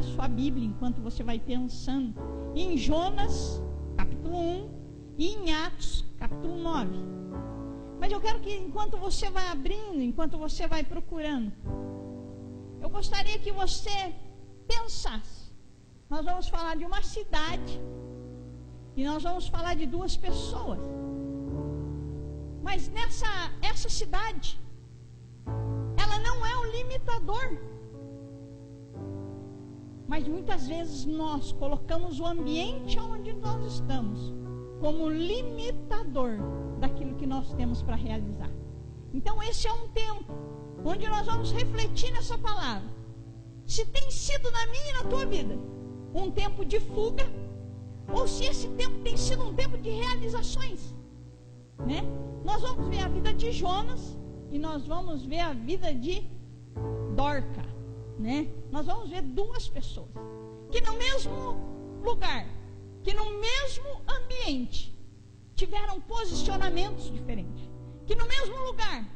a sua Bíblia enquanto você vai pensando em Jonas, capítulo 1, e em Atos, capítulo 9. Mas eu quero que enquanto você vai abrindo, enquanto você vai procurando, eu gostaria que você pensasse. Nós vamos falar de uma cidade e nós vamos falar de duas pessoas. Mas essa cidade, ela não é o limitador. Mas muitas vezes nós colocamos o ambiente onde nós estamos como limitador daquilo que nós temos para realizar. Então esse é um tempo onde nós vamos refletir nessa palavra. Se tem sido na minha e na tua vida um tempo de fuga, ou se esse tempo tem sido um tempo de realizações, né? Nós vamos ver a vida de Jonas e nós vamos ver a vida de Dorca, né? Nós vamos ver duas pessoas que no mesmo lugar, que no mesmo ambiente tiveram posicionamentos diferentes, que no mesmo lugar,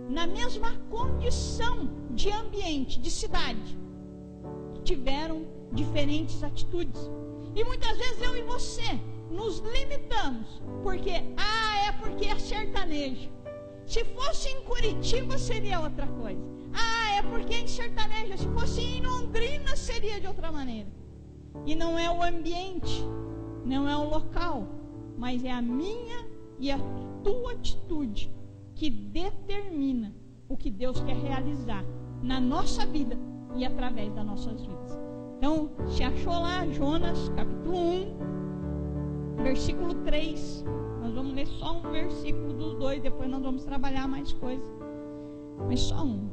na mesma condição de ambiente, de cidade, tiveram diferentes atitudes. E muitas vezes eu e você nos limitamos porque é sertanejo. Se fosse em Curitiba seria outra coisa. É porque em sertanejo. Se fosse em Londrina seria de outra maneira. E não é o ambiente, não é o local, mas é a minha e a tua atitude que determina o que Deus quer realizar na nossa vida e através das nossas vidas. Então, se achou lá Jonas, capítulo 1, versículo 3. Nós vamos ler só um versículo dos dois, depois nós vamos trabalhar mais coisas. Mas só um.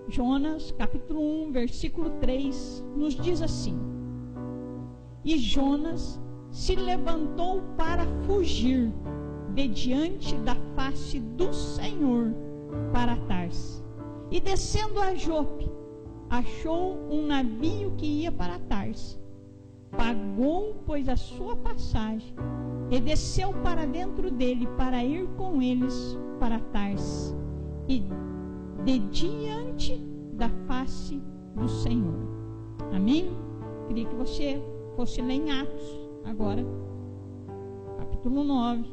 Jonas, capítulo 1, versículo 3, nos diz assim: E Jonas se levantou para fugir de diante da face do Senhor para Tarsis. E descendo a Jope, achou um navio que ia para Tarsis. Pagou, pois, a sua passagem e desceu para dentro dele para ir com eles para Tarsis. E de diante da face do Senhor. Amém? Queria que você fosse ler em Atos agora, capítulo 9,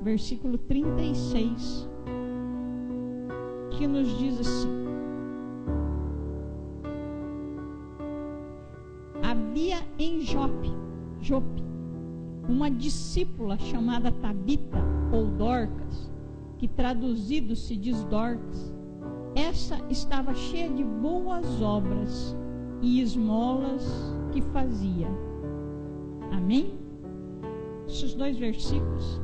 versículo 36, que nos diz assim: Havia em Jope uma discípula chamada Tabita ou Dorcas, que traduzido se diz Dorcas. Essa estava cheia de boas obras e esmolas que fazia. Amém? Esses dois versículos.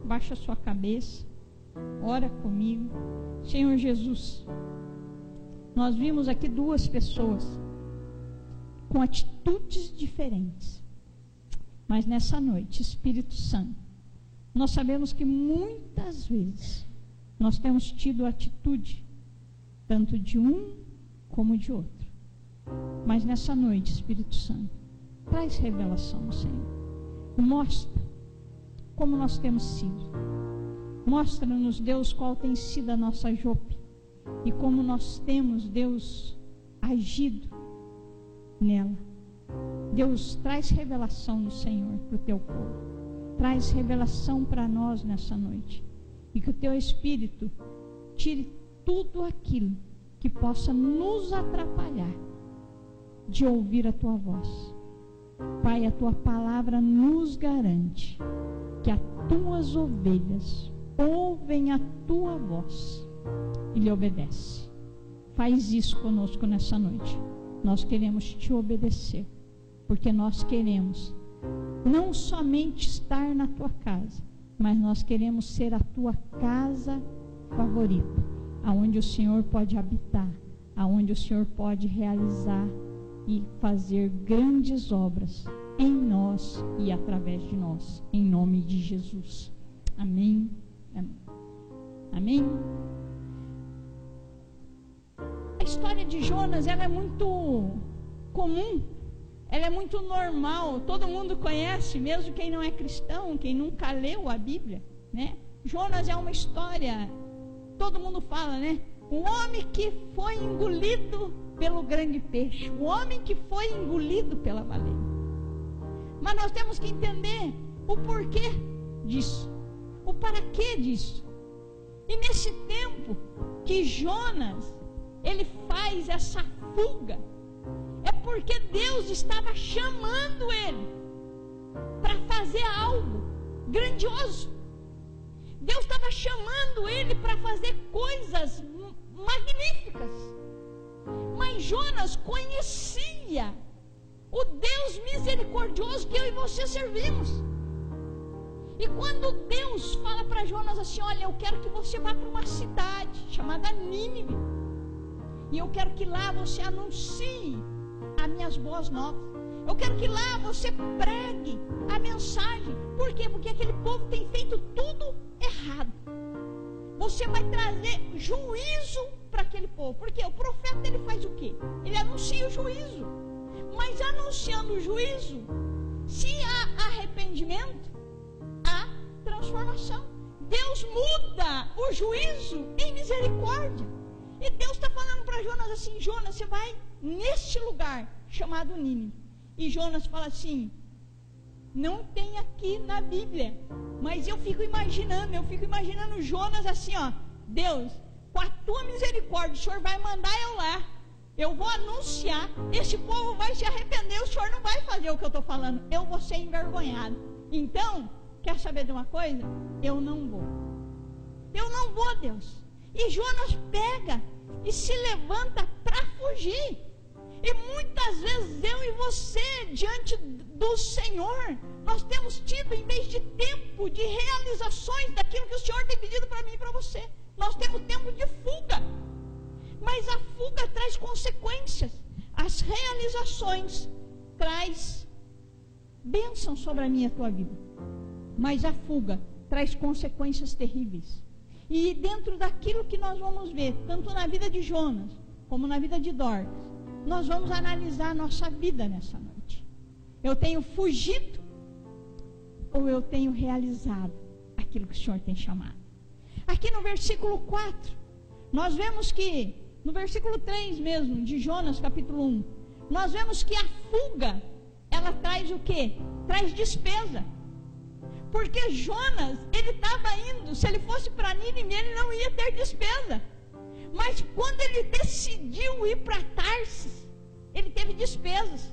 Baixa sua cabeça, ora comigo. Senhor Jesus, nós vimos aqui duas pessoas com atitudes diferentes. Mas nessa noite, Espírito Santo, nós sabemos que muitas vezes nós temos tido atitude tanto de um como de outro. Mas nessa noite, Espírito Santo, traz revelação, Senhor. Mostra como nós temos sido. Mostra-nos, Deus, qual tem sido a nossa Jope e como nós temos, Deus, agido nela. Deus, traz revelação do Senhor para o teu povo. Traz revelação para nós nessa noite. E que o teu Espírito tire tudo aquilo que possa nos atrapalhar de ouvir a tua voz. Pai, a tua palavra nos garante que as tuas ovelhas ouvem a tua voz e lhe obedecem. Faz isso conosco nessa noite. Nós queremos te obedecer, porque nós queremos não somente estar na tua casa, mas nós queremos ser a tua casa favorita, aonde o Senhor pode habitar, aonde o Senhor pode realizar e fazer grandes obras em nós e através de nós, em nome de Jesus. Amém. Amém. Amém. A história de Jonas, ela é muito comum, ela é muito normal, todo mundo conhece, mesmo quem não é cristão, quem nunca leu a Bíblia, né? Jonas é uma história, todo mundo fala, né? O homem que foi engolido pelo grande peixe, o homem que foi engolido pela baleia. Mas nós temos que entender o porquê disso, o para quê disso. E nesse tempo que Jonas, ele faz essa fuga, é porque Deus estava chamando ele para fazer algo grandioso. Deus estava chamando ele para fazer coisas magníficas. Mas Jonas conhecia o Deus misericordioso que eu e você servimos. E quando Deus fala para Jonas assim: olha, eu quero que você vá para uma cidade chamada Nínive, e eu quero que lá você anuncie as minhas boas novas. Eu quero que lá você pregue a mensagem. Por quê? Porque aquele povo tem feito tudo errado. Você vai trazer juízo para aquele povo. Porque o profeta, ele faz o quê? Ele anuncia o juízo. Mas anunciando o juízo, se há arrependimento, há transformação. Deus muda o juízo em misericórdia. E Deus está falando para Jonas assim: Jonas, você vai neste lugar chamado Nínive. E Jonas fala assim: não tem aqui na Bíblia, mas eu fico imaginando Jonas assim, ó: Deus, com a tua misericórdia, o Senhor vai mandar eu lá, eu vou anunciar, esse povo vai se arrepender, o Senhor não vai fazer o que eu estou falando, eu vou ser envergonhado. Então, quer saber de uma coisa? Eu não vou, Deus. E Jonas pega e se levanta para fugir. E muitas vezes eu e você, diante do Senhor, nós temos tido, em vez de tempo de realizações daquilo que o Senhor tem pedido para mim e para você, nós temos tempo de fuga. Mas a fuga traz consequências. As realizações traz bênção sobre a minha e a tua vida. Mas a fuga traz consequências terríveis. E dentro daquilo que nós vamos ver, tanto na vida de Jonas, como na vida de Dorcas, nós vamos analisar a nossa vida nessa noite. Eu tenho fugido ou eu tenho realizado aquilo que o Senhor tem chamado? Aqui no versículo 4, nós vemos que, no versículo 3 mesmo, de Jonas capítulo 1, nós vemos que a fuga, ela traz o quê? Traz despesa. Porque Jonas, ele estava indo, se ele fosse para Nínive, ele não ia ter despesa. Mas quando ele decidiu ir para Tarsis, ele teve despesas.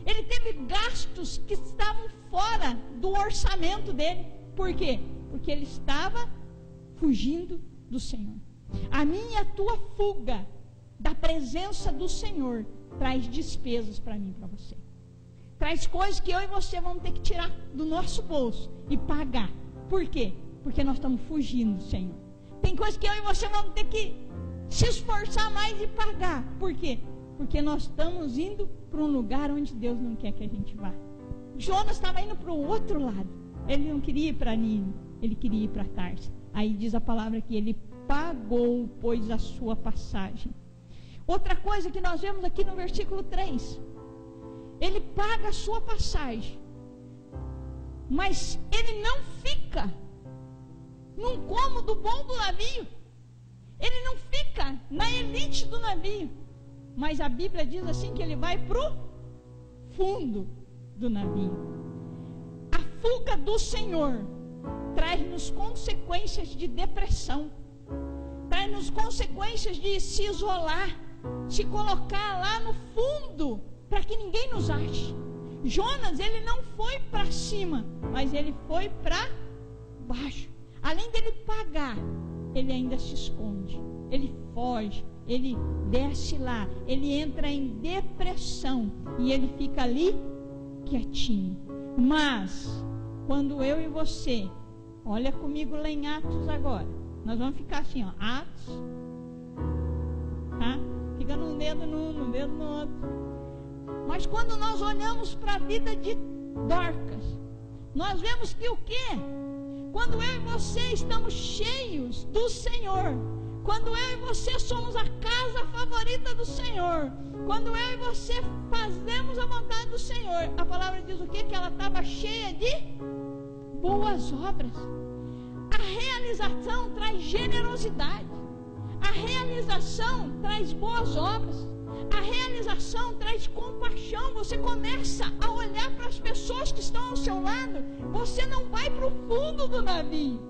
Ele teve gastos que estavam fora do orçamento dele. Por quê? Porque ele estava fugindo do Senhor. A minha e a tua fuga da presença do Senhor traz despesas para mim e para você. Traz coisas que eu e você vamos ter que tirar do nosso bolso e pagar. Por quê? Porque nós estamos fugindo do Senhor. Tem coisas que eu e você vamos ter que se esforçar mais e pagar. Por quê? Porque nós estamos indo para um lugar onde Deus não quer que a gente vá. Jonas estava indo para o outro lado. Ele não queria ir para Nínive, ele queria ir para Tarsis. Aí diz a palavra que ele pagou, pois, a sua passagem. Outra coisa que nós vemos aqui no versículo 3. Ele paga a sua passagem. Mas ele não fica num cômodo bom do navio. Ele não fica na elite do navio. Mas a Bíblia diz assim que ele vai para o fundo do navio. A fuga do Senhor traz-nos consequências de depressão. Traz-nos consequências de se isolar, se colocar lá no fundo, para que ninguém nos ache. Jonas, ele não foi para cima, mas ele foi para baixo. Além dele pagar, ele ainda se esconde, ele foge, ele desce lá, ele entra em depressão e ele fica ali quietinho. Mas quando eu e você, olha comigo lá em Atos agora, nós vamos ficar assim, ó, Atos, tá? Fica num dedo num dedo no outro. Mas quando nós olhamos para a vida de Dorcas, nós vemos que o quê? Quando eu e você estamos cheios do Senhor, quando eu e você somos a casa favorita do Senhor, quando eu e você fazemos a vontade do Senhor, a palavra diz o quê? Que ela estava cheia de boas obras. A realização traz generosidade. A realização traz boas obras. A realização traz compaixão. Você começa a olhar para as pessoas que estão ao seu lado. Você não vai para o fundo do navio,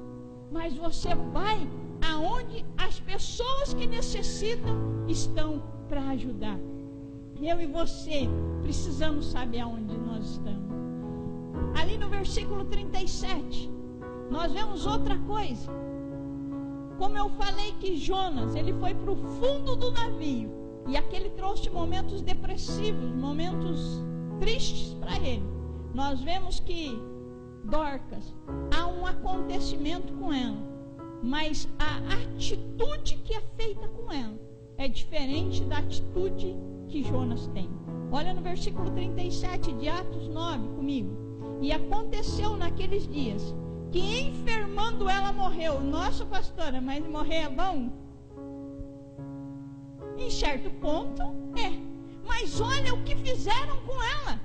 mas você vai aonde as pessoas que necessitam estão para ajudar. Eu e você precisamos saber aonde nós estamos. Ali no versículo 37, nós vemos outra coisa. Como eu falei que Jonas, ele foi para o fundo do navio, e aquele trouxe momentos depressivos, momentos tristes para ele. Nós vemos que Dorcas, há um acontecimento com ela, mas a atitude que é feita com ela é diferente da atitude que Jonas tem. Olha no versículo 37 de Atos 9 comigo. E aconteceu naqueles dias que enfermando ela morreu. Nossa, pastora, mas morrer é bom? Em certo ponto é. Mas olha o que fizeram com ela.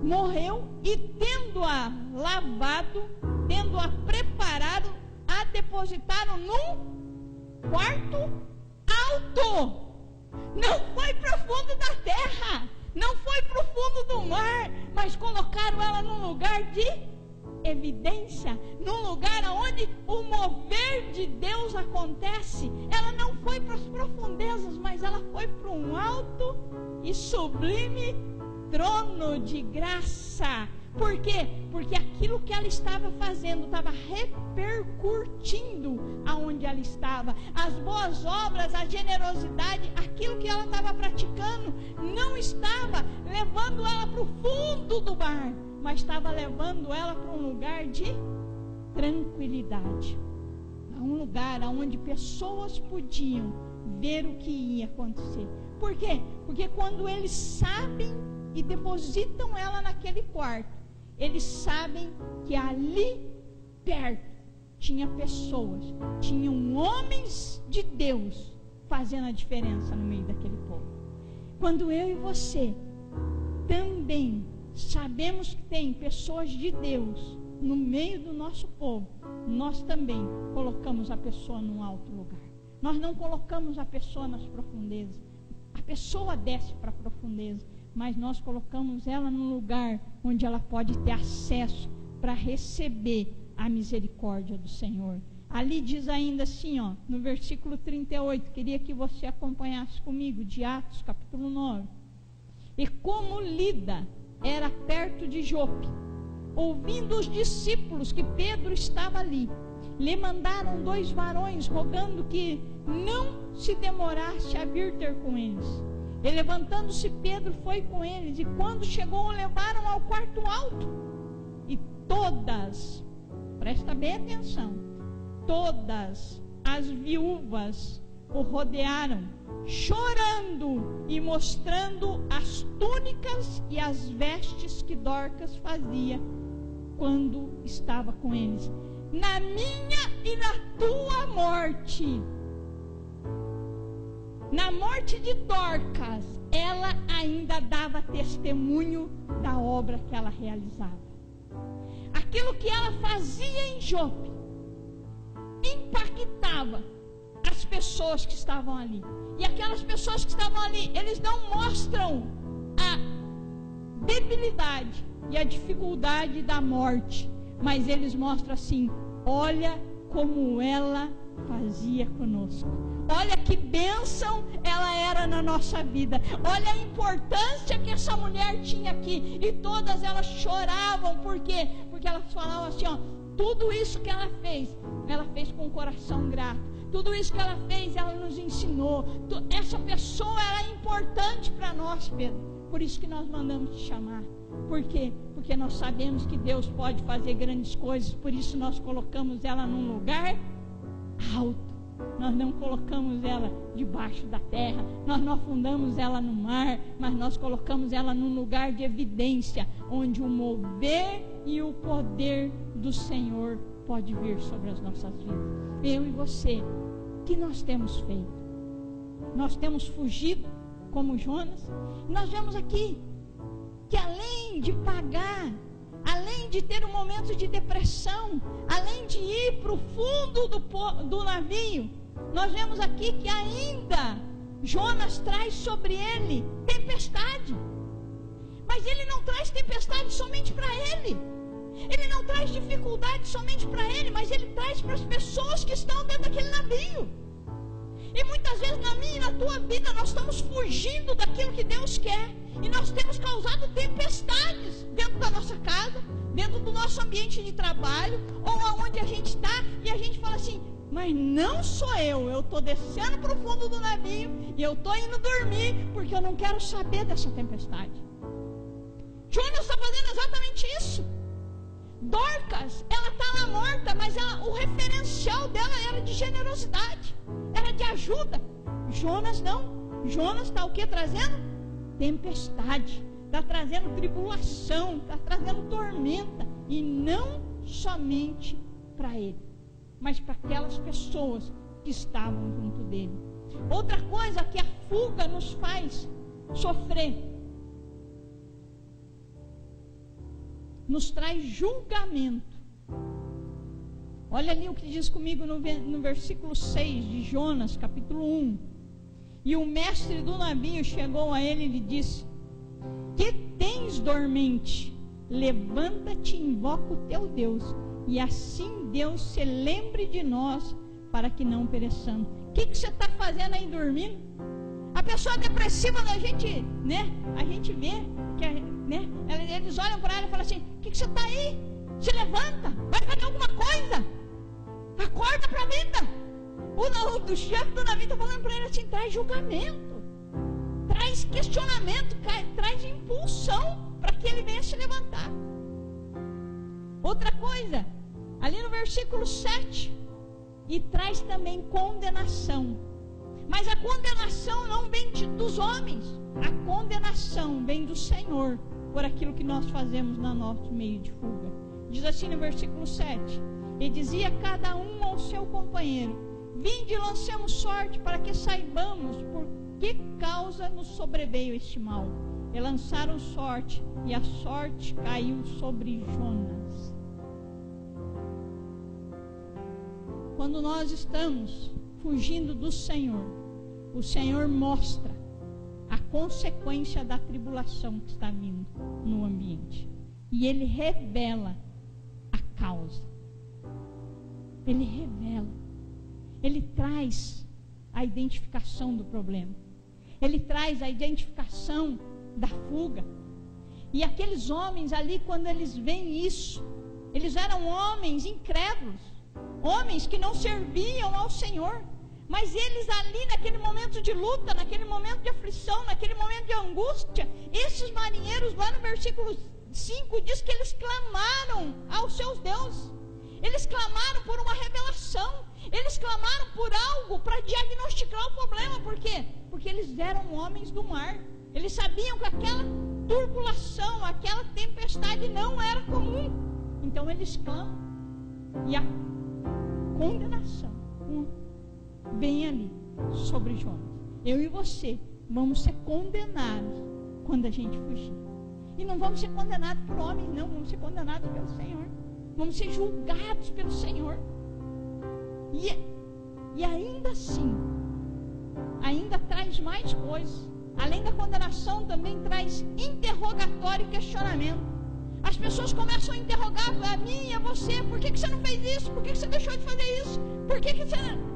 Morreu e tendo-a lavado, tendo-a preparado, a depositaram num quarto alto. Não foi para o fundo da terra, não foi para o fundo do mar, mas colocaram ela num lugar de evidência, num lugar onde o mover de Deus acontece. Ela não foi para as profundezas, mas ela foi para um alto e sublime trono de graça. Por quê? Porque aquilo que ela estava fazendo estava repercutindo aonde ela estava. As boas obras, a generosidade, aquilo que ela estava praticando não estava levando ela para o fundo do mar, mas estava levando ela para um lugar de tranquilidade, a um lugar onde pessoas podiam ver o que ia acontecer. Por quê? Porque quando eles sabem e depositam ela naquele quarto, eles sabem que ali perto tinha pessoas, tinham homens de Deus fazendo a diferença no meio daquele povo. Quando eu e você também sabemos que tem pessoas de Deus no meio do nosso povo, nós também colocamos a pessoa num alto lugar. Nós não colocamos a pessoa nas profundezas. A pessoa desce para a profundeza, mas nós colocamos ela num lugar onde ela pode ter acesso para receber a misericórdia do Senhor. Ali diz ainda assim, ó, no versículo 38, queria que você acompanhasse comigo, de Atos, capítulo 9. E como Lida era perto de Jope, ouvindo os discípulos que Pedro estava ali, lhe mandaram 2 varões, rogando que não se demorasse a vir ter com eles. E levantando-se Pedro foi com eles, e quando chegou o levaram ao quarto alto. E todas, presta bem atenção, todas as viúvas o rodearam, chorando e mostrando as túnicas e as vestes que Dorcas fazia quando estava com eles. Na minha e na tua morte, na morte de Dorcas, ela ainda dava testemunho da obra que ela realizava. Aquilo que ela fazia em Jope impactava as pessoas que estavam ali. E aquelas pessoas que estavam ali, eles não mostram a debilidade e a dificuldade da morte, mas eles mostram assim: olha como ela fazia conosco, olha que bênção ela era na nossa vida, olha a importância que essa mulher tinha aqui. E todas elas choravam. Por quê? Porque elas falavam assim, ó, tudo isso que ela fez com o coração grato. Tudo isso que ela fez, ela nos ensinou. Essa pessoa era importante para nós, Pedro. Por isso que nós mandamos te chamar. Por quê? Porque nós sabemos que Deus pode fazer grandes coisas. Por isso nós colocamos ela num lugar alto. Nós não colocamos ela debaixo da terra. Nós não afundamos ela no mar. Mas nós colocamos ela num lugar de evidência, onde o mover e o poder do Senhor pode vir sobre as nossas vidas. Eu e você, o que nós temos feito? Nós temos fugido como Jonas. Nós vemos aqui que além de pagar, além de ter um momento de depressão, além de ir para o fundo do navio, nós vemos aqui que ainda Jonas traz sobre ele tempestade. Mas ele não traz tempestade somente para ele. Ele não traz dificuldade somente para ele, mas ele traz para as pessoas que estão dentro daquele navio. E muitas vezes na minha e na tua vida nós estamos fugindo daquilo que Deus quer. E nós temos causado tempestades dentro da nossa casa, dentro do nosso ambiente de trabalho, ou aonde a gente está, e a gente fala assim, mas não sou eu estou descendo para o fundo do navio, e eu estou indo dormir, porque eu não quero saber dessa tempestade. Jonas está fazendo exatamente isso. Dorcas, ela está lá morta, mas o referencial dela era de generosidade, era de ajuda. Jonas não. Jonas está o que trazendo? Tempestade, está trazendo tribulação, está trazendo tormenta. E não somente para ele, mas para aquelas pessoas que estavam junto dele. Outra coisa que a fuga nos faz sofrer, nos traz julgamento. Olha ali o que diz comigo no versículo 6 de Jonas, capítulo 1. E o mestre do navio chegou a ele e lhe disse: que tens dormente? Levanta-te e invoca o teu Deus, e assim Deus se lembre de nós, para que não pereçamos. O que você está fazendo aí dormindo? A pessoa depressiva da gente, né? A gente vê que, né? Eles olham para ela e falam assim: o que você está aí? Se levanta, vai fazer alguma coisa, acorda para a vida. O chefe do navio está falando para ele assim: traz julgamento, traz questionamento, traz impulsão para que ele venha se levantar. Outra coisa, ali no versículo 7, e traz também condenação. Mas a condenação não vem dos homens, a condenação vem do Senhor, por aquilo que nós fazemos no nosso meio de fuga. Diz assim no versículo 7, e dizia cada um ao seu companheiro: vinde e lancemos sorte, para que saibamos por que causa nos sobreveio este mal. E lançaram sorte, e a sorte caiu sobre Jonas. Quando nós estamos fugindo do Senhor, o Senhor mostra a consequência da tribulação que está vindo no ambiente. E Ele revela a causa. Ele revela. Ele traz a identificação do problema. Ele traz a identificação da fuga. E aqueles homens ali, quando eles veem isso, eles eram homens incrédulos, homens que não serviam ao Senhor. Mas eles ali, naquele momento de luta, naquele momento de aflição, naquele momento de angústia, esses marinheiros, lá no versículo 5, diz que eles clamaram aos seus deuses. Eles clamaram por uma revelação. Eles clamaram por algo para diagnosticar o problema. Por quê? Porque eles eram homens do mar. Eles sabiam que aquela turbulação, aquela tempestade não era comum. Então eles clamam. E a condenação vem ali sobre Jonas. Eu e você vamos ser condenados quando a gente fugir. E não vamos ser condenados por homens, não. Vamos ser condenados pelo Senhor. Vamos ser julgados pelo Senhor. E ainda assim, ainda traz mais coisas. Além da condenação, também traz interrogatório e questionamento. As pessoas começam a interrogar a mim e a você: por que você não fez isso? Por que você deixou de fazer isso? Por que você não...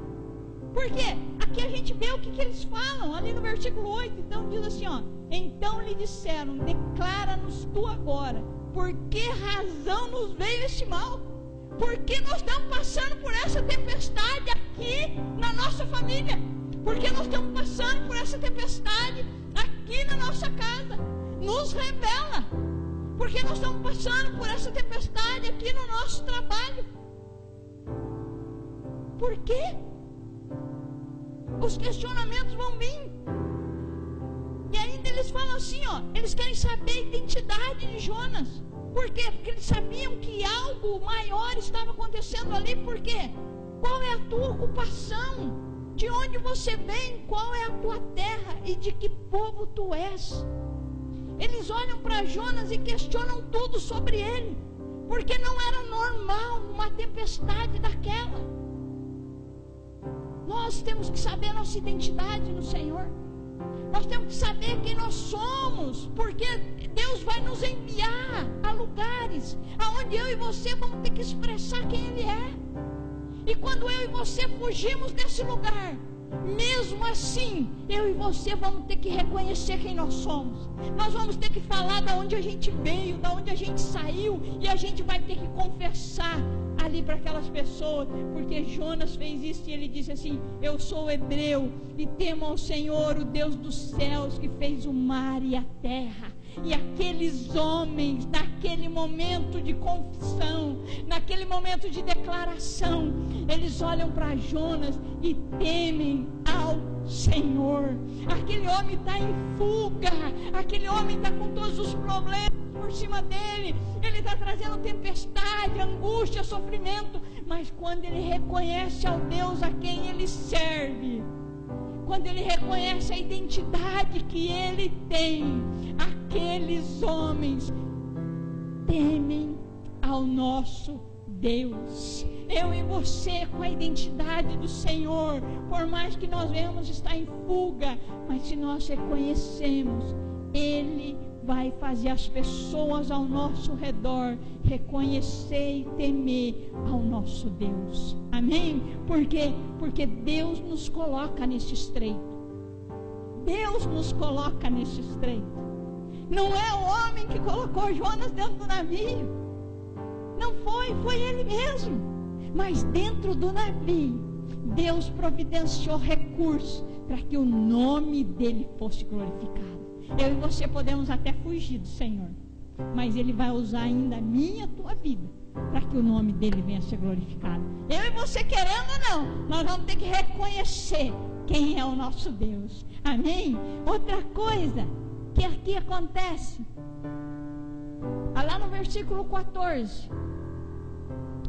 Porque aqui a gente vê o que eles falam, ali no versículo 8, então diz assim, ó: então lhe disseram: declara-nos tu agora, por que razão nos veio este mal? Por que nós estamos passando por essa tempestade aqui na nossa família? Por que nós estamos passando por essa tempestade aqui na nossa casa? Nos revela. Por que nós estamos passando por essa tempestade aqui no nosso trabalho? Por quê? Os questionamentos vão vir. E ainda eles falam assim, ó, eles querem saber a identidade de Jonas. Por quê? Porque eles sabiam que algo maior estava acontecendo ali. Por quê? Qual é a tua ocupação? De onde você vem? Qual é a tua terra? E de que povo tu és? Eles olham para Jonas e questionam tudo sobre ele. Porque não era normal uma tempestade daquela. Nós temos que saber a nossa identidade no Senhor. Nós temos que saber quem nós somos, porque Deus vai nos enviar a lugares aonde eu e você vamos ter que expressar quem Ele é. E quando eu e você fugimos desse lugar, mesmo assim, eu e você vamos ter que reconhecer quem nós somos. Nós vamos ter que falar de onde a gente veio, de onde a gente saiu, e a gente vai ter que confessar ali para aquelas pessoas, porque Jonas fez isso e ele disse assim: eu sou hebreu e temo ao Senhor, o Deus dos céus, que fez o mar e a terra. E aqueles homens, naquele momento de confissão, naquele momento de declaração, eles olham para Jonas e temem ao Senhor. Aquele homem está em fuga, aquele homem está com todos os problemas por cima dele, ele está trazendo tempestade, angústia, sofrimento, mas quando ele reconhece ao Deus a quem ele serve, quando ele reconhece a identidade que ele tem, aqueles homens temem ao nosso Deus. Eu e você, com a identidade do Senhor, por mais que nós venhamos estar em fuga, mas se nós reconhecemos, Ele vai fazer as pessoas ao nosso redor reconhecer e temer ao nosso Deus. Amém? Por quê? Porque Deus nos coloca nesse estreito. Deus nos coloca nesse estreito. Não é o homem que colocou Jonas dentro do navio. Não foi, foi ele mesmo. Mas dentro do navio, Deus providenciou recursos para que o nome dele fosse glorificado. Eu e você podemos até fugir do Senhor, mas Ele vai usar ainda a minha e a tua vida para que o nome dele venha a ser glorificado. Eu e você, querendo ou não, nós vamos ter que reconhecer quem é o nosso Deus. Amém? Outra coisa que aqui acontece, lá no versículo 14,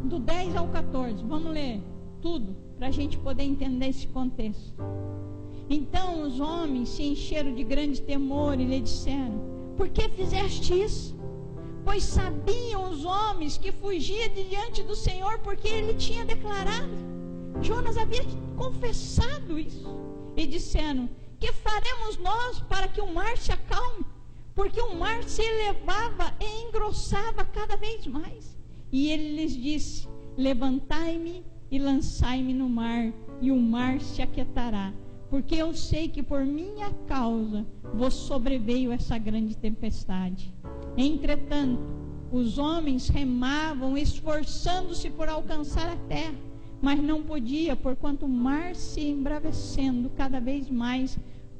do 10 ao 14, vamos ler tudo para a gente poder entender esse contexto. Então os homens se encheram de grande temor e lhe disseram: por que fizeste isso? Pois sabiam os homens que fugia de diante do Senhor, porque ele tinha declarado. Jonas havia confessado isso. E disseram: que faremos nós para que o mar se acalme? Porque o mar se elevava e engrossava cada vez mais. E ele lhes disse: levantai-me e lançai-me no mar, e o mar se aquietará. Porque eu sei que por minha causa vos sobreveio essa grande tempestade. Entretanto, os homens remavam, esforçando-se por alcançar a terra, mas não podia, porquanto o mar se embravecendo cada vez mais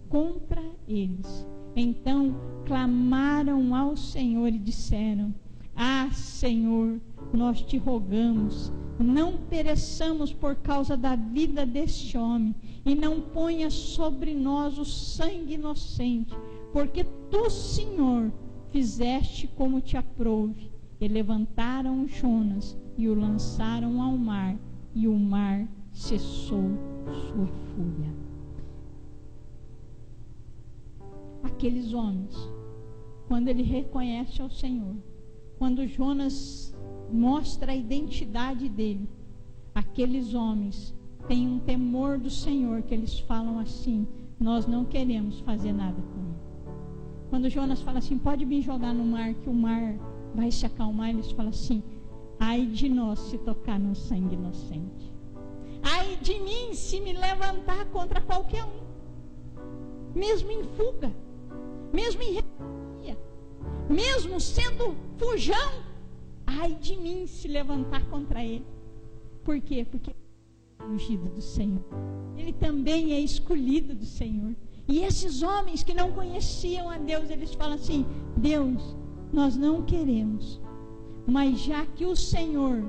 contra eles. Então clamaram ao Senhor e disseram: ah, Senhor, nós te rogamos, não pereçamos por causa da vida deste homem, e não ponha sobre nós o sangue inocente, porque tu, Senhor, fizeste como te aprouve. E levantaram Jonas e o lançaram ao mar, e o mar cessou sua fúria. Aqueles homens, quando ele reconhece ao Senhor, quando Jonas mostra a identidade dele, aqueles homens têm um temor do Senhor, que eles falam assim: nós não queremos fazer nada com ele. Quando Jonas fala assim: pode me jogar no mar, que o mar vai se acalmar, eles falam assim: ai de nós se tocar no sangue inocente, ai de mim se me levantar contra qualquer um, mesmo em fuga, mesmo em rebeldia, mesmo sendo fujão, ai de mim se levantar contra ele. Por quê? Porque ele é ungido do Senhor, ele também é escolhido do Senhor. E esses homens que não conheciam a Deus, eles falam assim: Deus, nós não queremos, mas já que o Senhor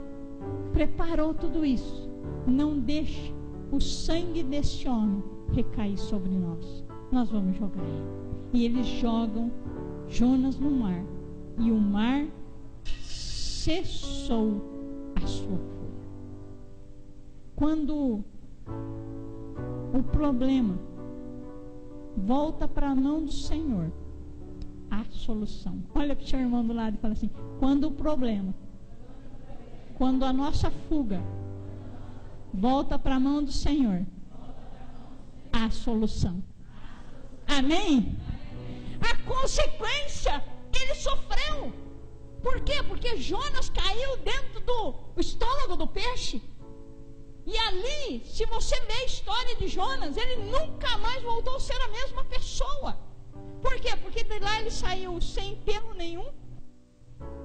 preparou tudo isso, não deixe o sangue deste homem recair sobre nós, nós vamos jogar ele. E eles jogam Jonas no mar, e o mar cessou a sua fúria. Quando o problema volta para a mão do Senhor, há solução. Olha para o seu irmão do lado e fala assim: quando o problema, quando a nossa fuga volta para a mão do Senhor, a solução. Amém? A consequência, ele sofreu. Por quê? Porque Jonas caiu dentro do estômago do peixe. E ali, se você vê a história de Jonas, ele nunca mais voltou a ser a mesma pessoa. Por quê? Porque de lá ele saiu sem pelo nenhum.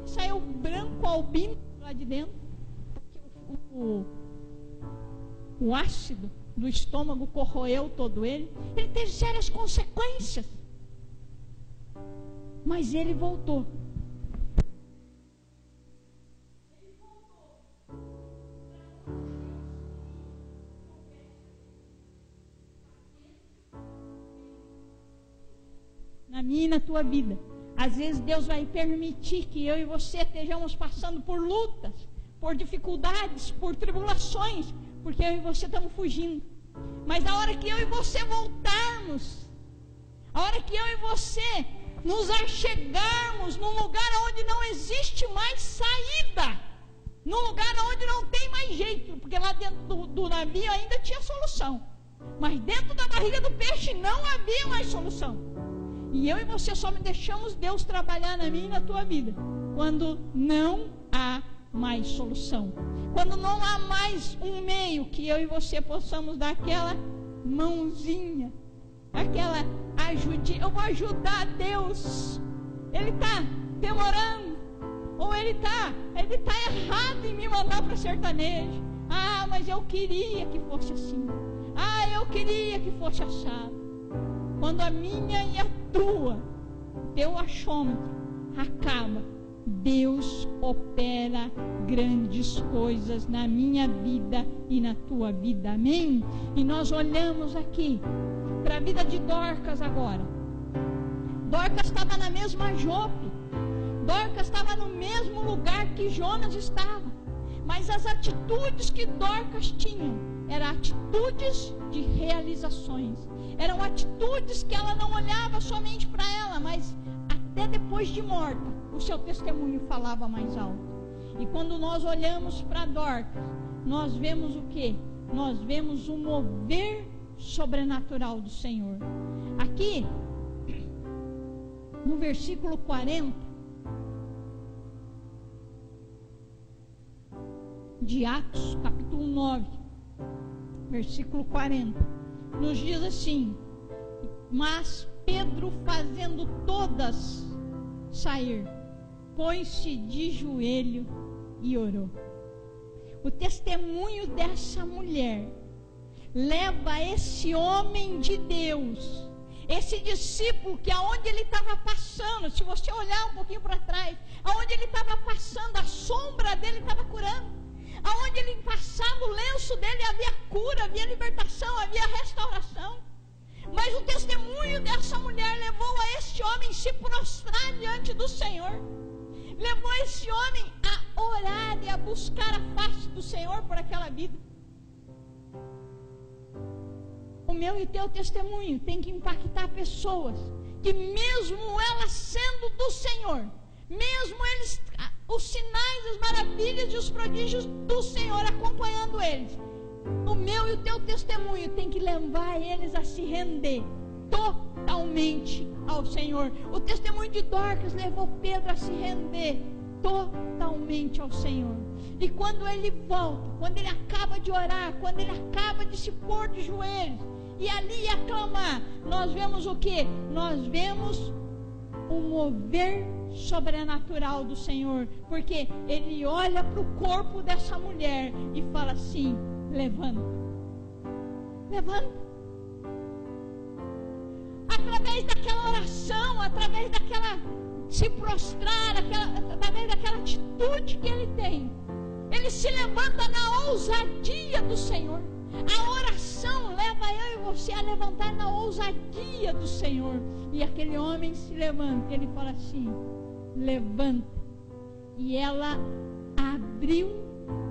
Saiu branco, albino lá de dentro. Porque o ácido do estômago corroeu todo ele. Ele teve sérias consequências. Mas ele voltou. Na minha e na tua vida. Às vezes Deus vai permitir que eu e você estejamos passando por lutas, por dificuldades, por tribulações, porque eu e você estamos fugindo. Mas na hora que eu e você voltarmos, a hora que eu e você nos achegarmos num lugar onde não existe mais saída, num lugar onde não tem mais jeito, porque lá dentro do navio ainda tinha solução, mas dentro da barriga do peixe não havia mais solução. E eu e você só deixamos Deus trabalhar na minha e na tua vida quando não há mais solução, quando não há mais um meio que eu e você possamos dar aquela mãozinha, aquela ajudinha. Eu vou ajudar Deus, ele está demorando, ou ele está errado em me mandar para sertanejo. Mas eu queria que fosse assim, eu queria que fosse assado. Quando a minha e a tua, teu achômetro acaba, Deus opera grandes coisas na minha vida e na tua vida. Amém? E nós olhamos aqui para a vida de Dorcas agora. Dorcas estava na mesma Jope. Dorcas estava no mesmo lugar que Jonas estava. Mas as atitudes que Dorcas tinha eram atitudes de realizações. Eram atitudes que ela não olhava somente para ela, mas até depois de morta, o seu testemunho falava mais alto. E quando nós olhamos para Dorcas, nós vemos o quê? Nós vemos o mover sobrenatural do Senhor. Aqui, no versículo 40, de Atos, capítulo 9, versículo 40, nos diz assim: mas Pedro, fazendo todas sair, pôs-se de joelho e orou. O testemunho dessa mulher leva esse homem de Deus, esse discípulo, que aonde ele estava passando, se você olhar um pouquinho para trás, aonde ele estava passando, a sombra dele estava curando. Aonde ele passava, o lenço dele havia cura, havia libertação, havia restauração. Mas o testemunho dessa mulher levou a este homem se prostrar diante do Senhor. Levou esse homem a orar e a buscar a face do Senhor por aquela vida. O meu e teu testemunho tem que impactar pessoas que, mesmo elas sendo do Senhor, mesmo eles, os sinais, as maravilhas e os prodígios do Senhor acompanhando eles, o meu e o teu testemunho tem que levar eles a se render totalmente ao Senhor. O testemunho de Dorcas levou Pedro a se render totalmente ao Senhor. E quando ele volta, quando ele acaba de orar, quando ele acaba de se pôr de joelhos e ali aclamar, nós vemos o que? Nós vemos o mover sobrenatural do Senhor, porque ele olha para o corpo dessa mulher e fala assim: levanta, levanta. Através daquela oração, através daquela se prostrar, através daquela atitude que ele tem, ele se levanta na ousadia do Senhor. A oração leva eu e você a levantar na ousadia do Senhor. E aquele homem se levanta, ele fala assim: levanta. E ela abriu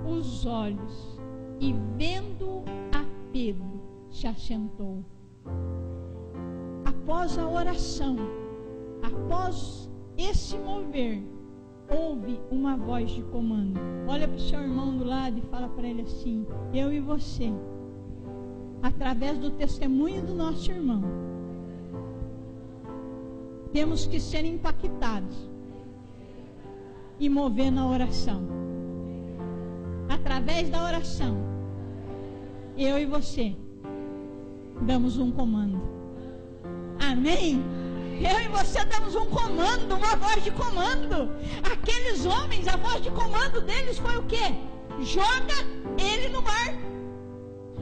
os olhos e, vendo a Pedro, se assentou. Após a oração, após esse mover, houve uma voz de comando. Olha para o seu irmão do lado e fala para ele assim: eu e você através do testemunho do nosso irmão, temos que ser impactados e mover na oração. Através da oração, eu e você damos um comando. Amém? Eu e você damos um comando, uma voz de comando. Aqueles homens, a voz de comando deles foi o quê? Joga ele no mar.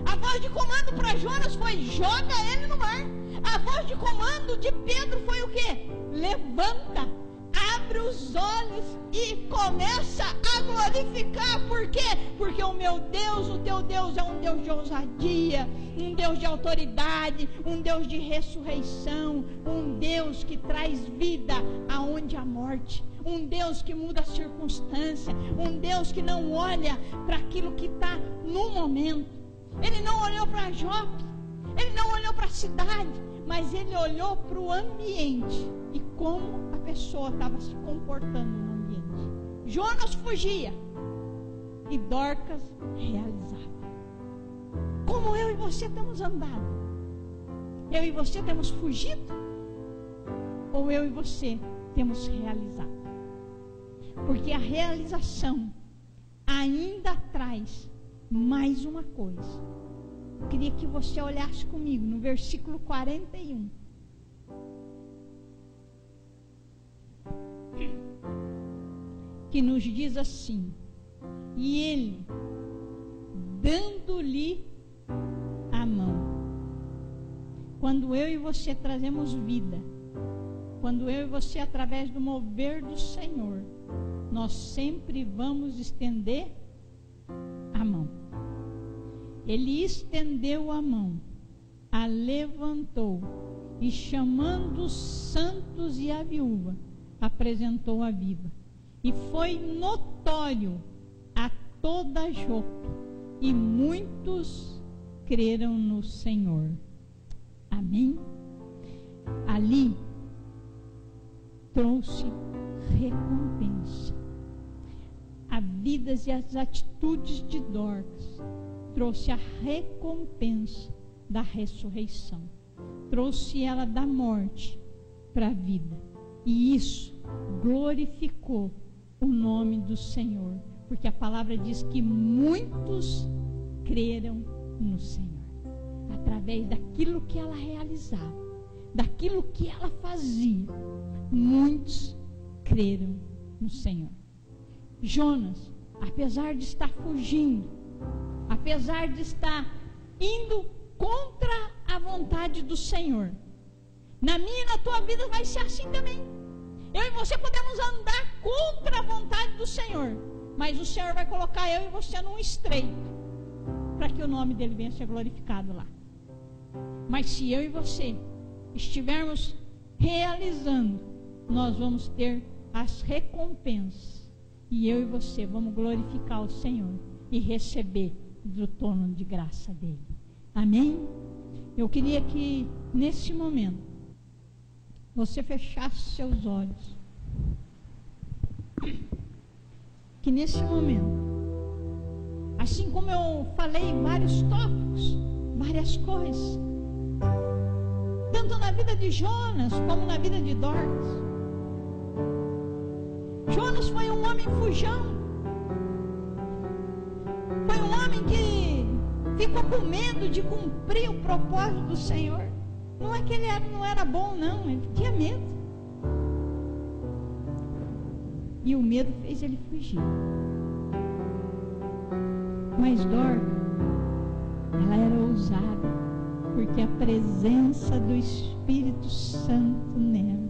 A voz de comando para Jonas foi: joga ele no mar. A voz de comando de Pedro foi o quê? Levanta, abre os olhos e começa a glorificar. Por quê? Porque o meu Deus, o teu Deus é um Deus de ousadia, um Deus de autoridade, um Deus de ressurreição, um Deus que traz vida aonde há morte, um Deus que muda a circunstância, um Deus que não olha para aquilo que está no momento. Ele não olhou para Jope, ele não olhou para a cidade, mas ele olhou para o ambiente e como a pessoa estava se comportando no ambiente. Jonas fugia e Dorcas realizava. Como eu e você temos andado? Eu e você temos fugido? Ou eu e você temos realizado? Porque a realização ainda traz mais uma coisa. Eu queria que você olhasse comigo no versículo 41. Que nos diz assim: e ele, dando-lhe a mão. Quando eu e você trazemos vida, quando eu e você, através do mover do Senhor, nós sempre vamos estender a mão. Ele estendeu a mão, a levantou e, chamando os santos e a viúva, apresentou a viva. E foi notório a toda Jope, e muitos creram no Senhor. Amém? Ali trouxe recompensa. A vidas e as atitudes de Dorcas trouxe a recompensa da ressurreição. Trouxe ela da morte para a vida. E isso glorificou o nome do Senhor. Porque a palavra diz que muitos creram no Senhor. Através daquilo que ela realizava, daquilo que ela fazia, muitos creram no Senhor. Jonas, apesar de estar fugindo, apesar de estar indo contra a vontade do Senhor, na minha e na tua vida vai ser assim também. Eu e você podemos andar contra a vontade do Senhor, mas o Senhor vai colocar eu e você num estreito, para que o nome dele venha a ser glorificado lá. Mas se eu e você estivermos realizando, nós vamos ter as recompensas, e eu e você vamos glorificar o Senhor e receber do trono de graça dele. Amém? Eu queria que nesse momento você fechasse seus olhos, que nesse momento, assim como eu falei vários tópicos, várias coisas, tanto na vida de Jonas como na vida de Dorcas. Jonas foi um homem fujão, foi um homem que ficou com medo de cumprir o propósito do Senhor. Não é que ele não era bom, não, ele tinha medo. E o medo fez ele fugir. Mas Dorcas, ela era ousada, porque a presença do Espírito Santo nela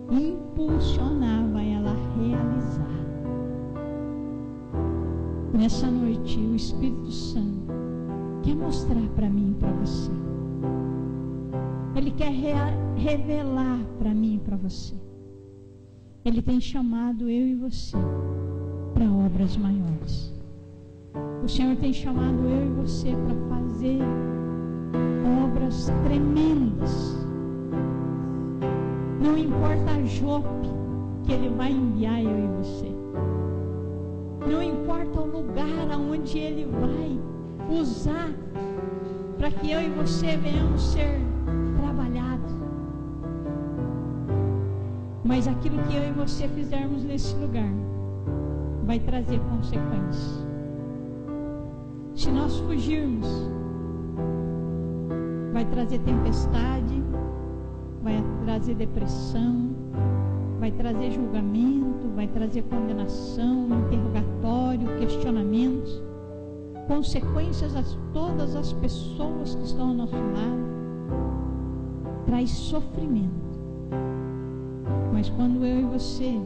impulsionava ela a realizar. Nessa noite, o Espírito Santo quer mostrar para mim e para você. Ele quer revelar para mim e para você. Ele tem chamado eu e você para obras maiores. O Senhor tem chamado eu e você para fazer obras tremendas. Não importa a Jope que Ele vai enviar eu e você. Não importa o lugar aonde Ele vai usar para que eu e você venhamos ser trabalhados. Mas aquilo que eu e você fizermos nesse lugar vai trazer consequências. Se nós fugirmos, vai trazer tempestade, vai trazer depressão, vai trazer julgamento, vai trazer condenação, interrogatório, questionamentos, consequências a todas as pessoas que estão ao nosso lado, traz sofrimento. Mas quando eu e você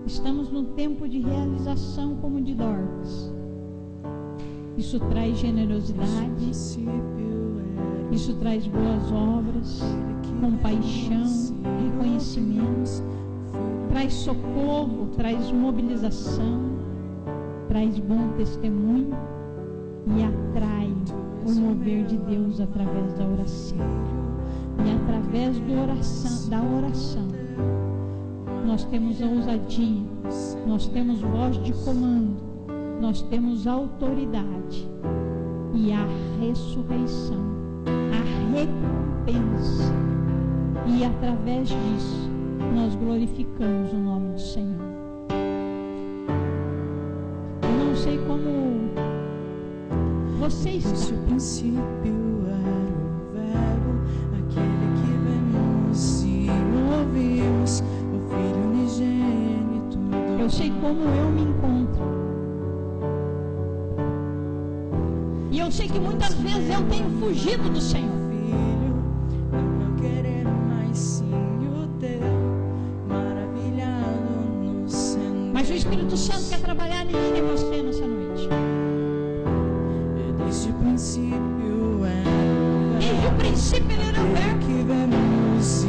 estamos no tempo de realização como de Dorcas, isso traz generosidade, isso traz boas obras, compaixão, reconhecimento, traz socorro, traz mobilização, traz bom testemunho e atrai o mover de Deus através da oração. E através da oração, nós temos a ousadia, nós temos voz de comando, nós temos autoridade e a ressurreição, a recompensa. E através disso, nós glorificamos o nome do Senhor. Eu não sei como você está. Desde o princípio era o Verbo, aquele que vemos e ouvimos, o Filho unigênito. Eu sei como eu me encontro. E eu sei que muitas vezes eu tenho fugido do Senhor. Filho, não eu querer mais sim o teu, maravilhado no Senhor. Mas o Espírito Santo quer trabalhar em mim e você nessa noite. Desde o princípio era Desde o princípio ele era o Verbo. que vemos e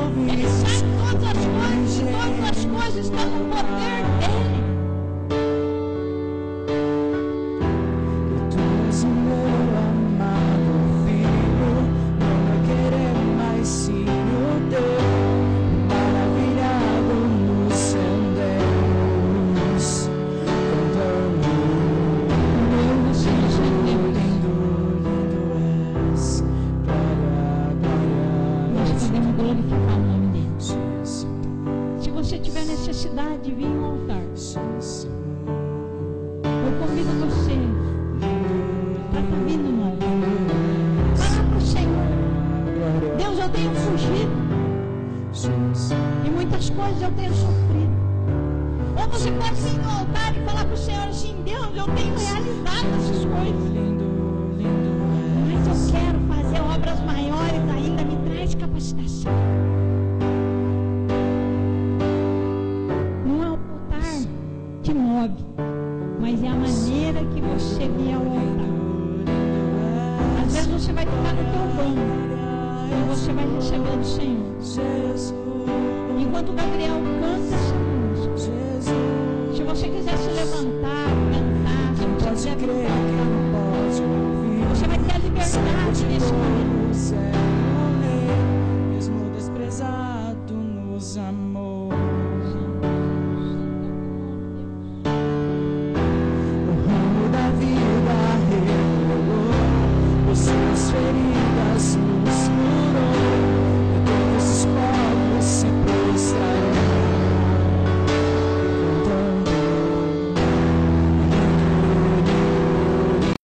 ouvimos. Ele sabe todas as coisas e todas as coisas estão no poder dele. Tu és o meu amado Filho, não eu querer mais sim o teu, maravilhado nos céus, cantando. Meu Senhor, Lindo, lindo és, glória, glória. nós podemos glorificar o nome dele. Jesus, Se você tiver necessidade de vir ao altar, Jesus. eu convido você para estar vindo no altar. Falar para o Senhor: Deus, eu tenho fugido e muitas coisas eu tenho sofrido. Ou você pode vir no altar e falar para o Senhor assim: Deus, eu tenho realizado essas coisas, Lindo, lindo mas és. eu quero fazer obras maiores ainda, me traz capacitação. Não é o altar que move, mas é a maneira que você vier ao altar. Às vezes você vai tocar no teu banco e você vai receber do Senhor. Jesus, Enquanto o Gabriel canta essa música, Jesus. se você quiser se levantar, cantar, se você Pode quiser crer vir que não pode ouvir. você vai ter a liberdade nesse momento.